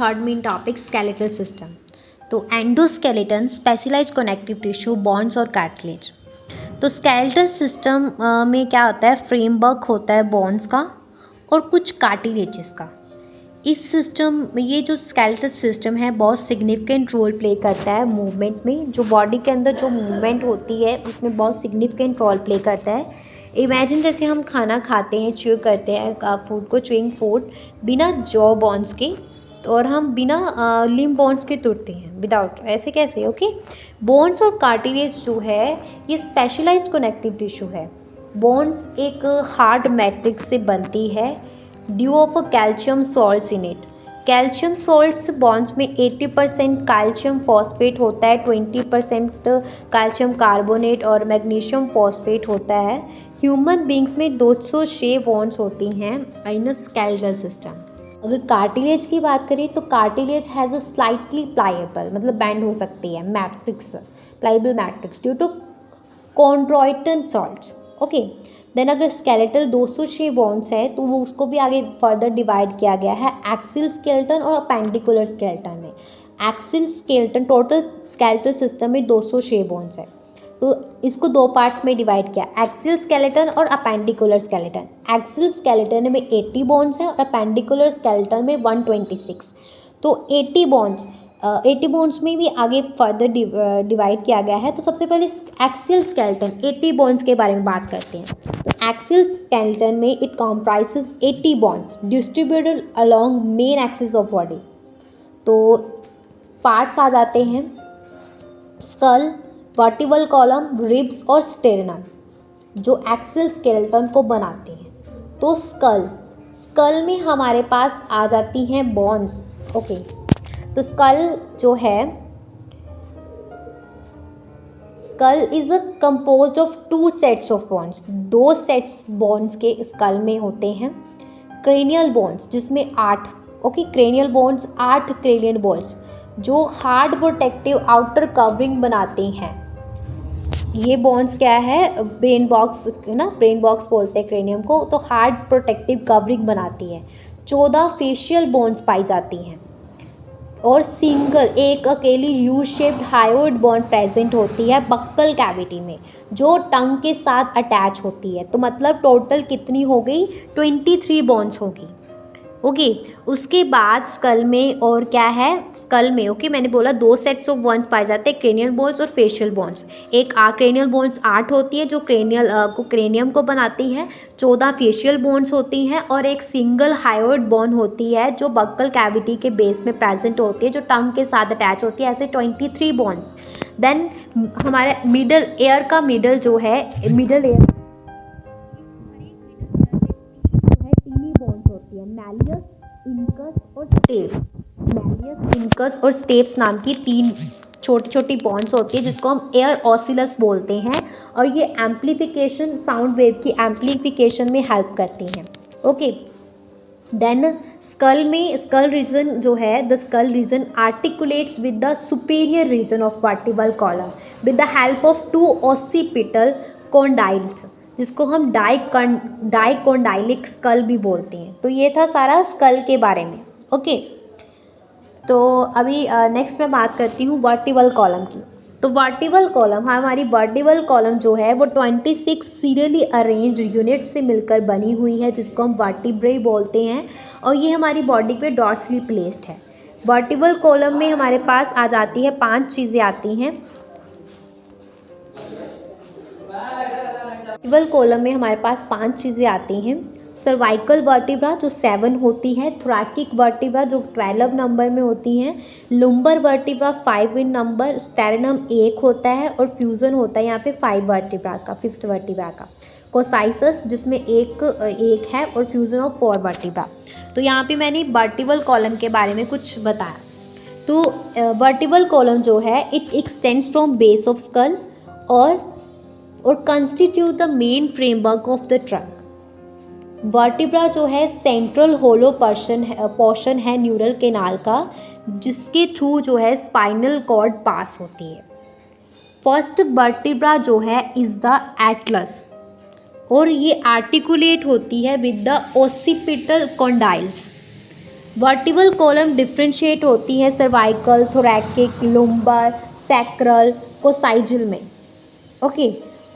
Third main topic skeletal system. तो endoskeleton, specialized connective tissue, bones और cartilage. तो skeletal system में क्या होता है, फ्रेमवर्क होता है बॉन्स का और कुछ कार्टिलेजेस का। इस सिस्टम में ये जो स्केलेटल सिस्टम है बहुत सिग्निफिकेंट रोल प्ले करता है मूवमेंट में। जो बॉडी के अंदर जो मूवमेंट होती है उसमें बहुत सिग्निफिकेंट रोल प्ले करता है। इमेजिन जैसे हम खाना खाते हैं, च्यू करते हैं फूड को, च्यूइंग फूड बिना जॉ बॉन्स के, और हम बिना लिम्ब बॉन्स के तुरते हैं विदाउट, ऐसे कैसे? ओके। बोन्स और कार्टिलेज जो है ये स्पेशलाइज्ड कनेक्टिव टिश्यू है। बोन्स एक हार्ड मैट्रिक्स से बनती है due of calcium salts in it. Calcium salts bonds में 80% कैल्शियम फॉस्फेट होता है, 20% कैल्शियम कार्बोनेट और मैग्नीशियम फॉस्फेट होता है। ह्यूमन बींग्स में 206 बॉन्ड्स होती हैं इन स्केलेटल सिस्टम। अगर कार्टिलेज की बात करें तो cartilage has a slightly pliable, मतलब बैंड हो सकती है, matrix, pliable matrix due to कॉन्ड्रॉइटन salts. Okay. Then अगर स्केलेटल 206 बॉन्ड्स है तो वो उसको भी आगे फर्दर डिवाइड किया गया है एक्सिल स्केलेटन और अपेंडिकुलर स्केलेटन में। Axial skeleton, total skeletal system में 206 बॉन्ड्स है, तो इसको दो पार्ट्स में डिवाइड किया, एक्सिल स्केलेटन और अपेंडिकुलर स्केलेटन। एक्सिल स्केलेटन में 80 बॉन्ड्स है और अपेंडिकुलर स्केलेटन में 126। तो 80 बॉन्ड्स में भी आगे फर्दर डिवाइड किया गया है। तो सबसे पहले एक्सियल स्केलेटन 80 बॉन्ड्स के बारे में बात करते हैं। तो एक्सियल स्केलेटन में it comprises 80 bonds distributed along main axis of body. तो पार्ट्स आ जाते हैं स्कल, वर्टिबल कॉलम, रिब्स और स्टेरनम, जो एक्सियल स्केलेटन को बनाते हैं। तो स्कल में हमारे पास आ जाती हैं बॉन्स। ओके। तो स्कल जो है, skull is a composed of 2 sets of bones. 2 sets bones के स्कल में होते हैं। क्रेनियल बॉन्स जिसमें 8, okay, cranial bones 8 cranial bones जो हार्ड प्रोटेक्टिव आउटर कवरिंग बनाते हैं। ये बॉन्स क्या है, ब्रेन बॉक्स ना, ब्रेन बॉक्स बोलते हैं क्रेनियम को, तो हार्ड प्रोटेक्टिव कवरिंग बनाती है। 14 फेशियल बॉन्स पाई जाती हैं और सिंगल एक अकेली U shaped hyoid bond present होती है बक्कल कैविटी में, जो टंग के साथ अटैच होती है। तो मतलब टोटल कितनी हो गई, 23 बॉन्ड्स होगी। ओके। उसके बाद स्कल में और क्या है, स्कल में ओके मैंने बोला 2 सेट्स ऑफ बॉन्स पाए जाते हैं, क्रेनियल बॉन्स और फेशियल बॉन्स। एक क्रेनियल बॉन्स 8 होती है जो क्रेनियम को बनाती है, 14 फेशियल बॉन्स होती हैं और एक सिंगल हायोइड बॉन्ड होती है जो बक्कल कैविटी के बेस में प्रेजेंट होती है, जो टंग के साथ अटैच होती है। ऐसे 23 बॉन्स। देन हमारे मिडल एयर का मिडल जो है, मिडल एयर मैलियस, इनकस और स्टेप्स। मैलियस, इनकस और स्टेप्स नाम की 3 छोटी छोटी बॉन्ड्स होती है जिसको हम एयर ऑसिलस बोलते हैं, और ये एम्प्लीफिकेशन, साउंड वेव की एम्प्लीफिकेशन में हेल्प करती हैं। ओके। देन स्कल में, स्कल रीजन जो है, the skull region articulates with the superior region of vertebral column with the help of 2 occipital condyles, जिसको हम डाइकोंडाइलिक स्कल भी बोलते हैं। तो ये था सारा स्कल के बारे में। ओके। तो अभी नेक्स्ट मैं बात करती हूँ वर्टिबल कॉलम की। तो वर्टिबल कॉलम, हमारी वर्टिबल कॉलम जो है वो 26 सीरियली अरेंज्ड यूनिट से मिलकर बनी हुई है, जिसको हम वर्टिब्रे बोलते हैं, और ये हमारी बॉडी पे डॉर्सली प्लेस्ड है। वर्टिबल कॉलम में हमारे पास आ जाती है 5 चीज़ें आती हैं। वर्टिबल कॉलम में हमारे पास 5 चीज़ें आती हैं। सर्वाइकल वर्टिब्रा जो 7 होती है, थोरैकिक वर्टिब्रा जो 12 नंबर में होती हैं, लुम्बर वर्टिब्रा 5 इन नंबर, स्टेरनम 1 होता है और फ्यूज़न होता है यहाँ पे 5 वर्टिब्रा का, 5th वर्टिब्रा का, कोसाइसस जिसमें एक है और फ्यूज़न ऑफ 4 वर्टिब्रा। तो यहाँ पे मैंने वर्टिबल कॉलम के बारे में कुछ बताया। तो वर्टिबल कॉलम जो है it extends from base of skull और constitute the main framework of the trunk. Vertebra जो है सेंट्रल होलो पोर्शन है न्यूरल केनाल का, जिसके थ्रू जो है स्पाइनल कॉर्ड पास होती है। फर्स्ट वर्टिब्रा जो है इज़ द एटलस, और ये आर्टिकुलेट होती है with the occipital condyles. Vertebral column differentiate होती है सर्वाइकल, थोरैकिक, लुम्बर, सैक्रल, कोसाइजिल में। ओके,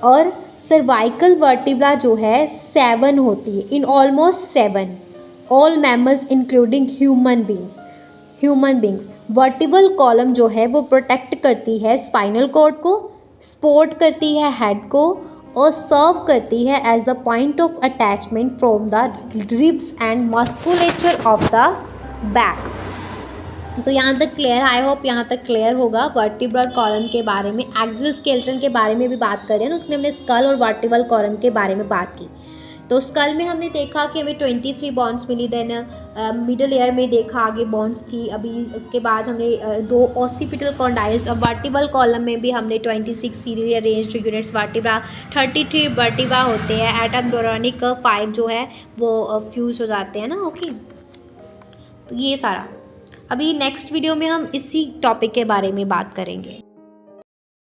और सर्वाइकल वर्टिब्रा जो है 7 होती है, in almost 7 all mammals including human beings. Vertebral column जो है वो प्रोटेक्ट करती है स्पाइनल कॉर्ड को, सपोर्ट करती है हेड को, और सर्व करती है as the point of attachment from the ribs and musculature of the back. तो यहाँ तक क्लियर, आई होप यहाँ तक क्लियर होगा वर्टिब्रल कॉलम के बारे में। एक्सियल स्केलेटन के बारे में भी बात करें ना, उसमें हमने स्कल और वर्टिबल कॉलम के बारे में बात की। तो स्कल में हमने देखा कि हमें 23 बॉन्स मिली, देन मिडल ईयर में देखा आगे बॉन्स थी, अभी उसके बाद हमने 2 ऑसिपिटल कॉन्डाइल्स। अब वर्टिबल कॉलम में भी हमने 26 serially arranged units vertebra, 33 vertebra होते हैं। एटम डोरोनिक 5 जो है वो फ्यूज हो जाते हैं ना। ओके, तो ये सारा अभी नेक्स्ट वीडियो में हम इसी टॉपिक के बारे में बात करेंगे।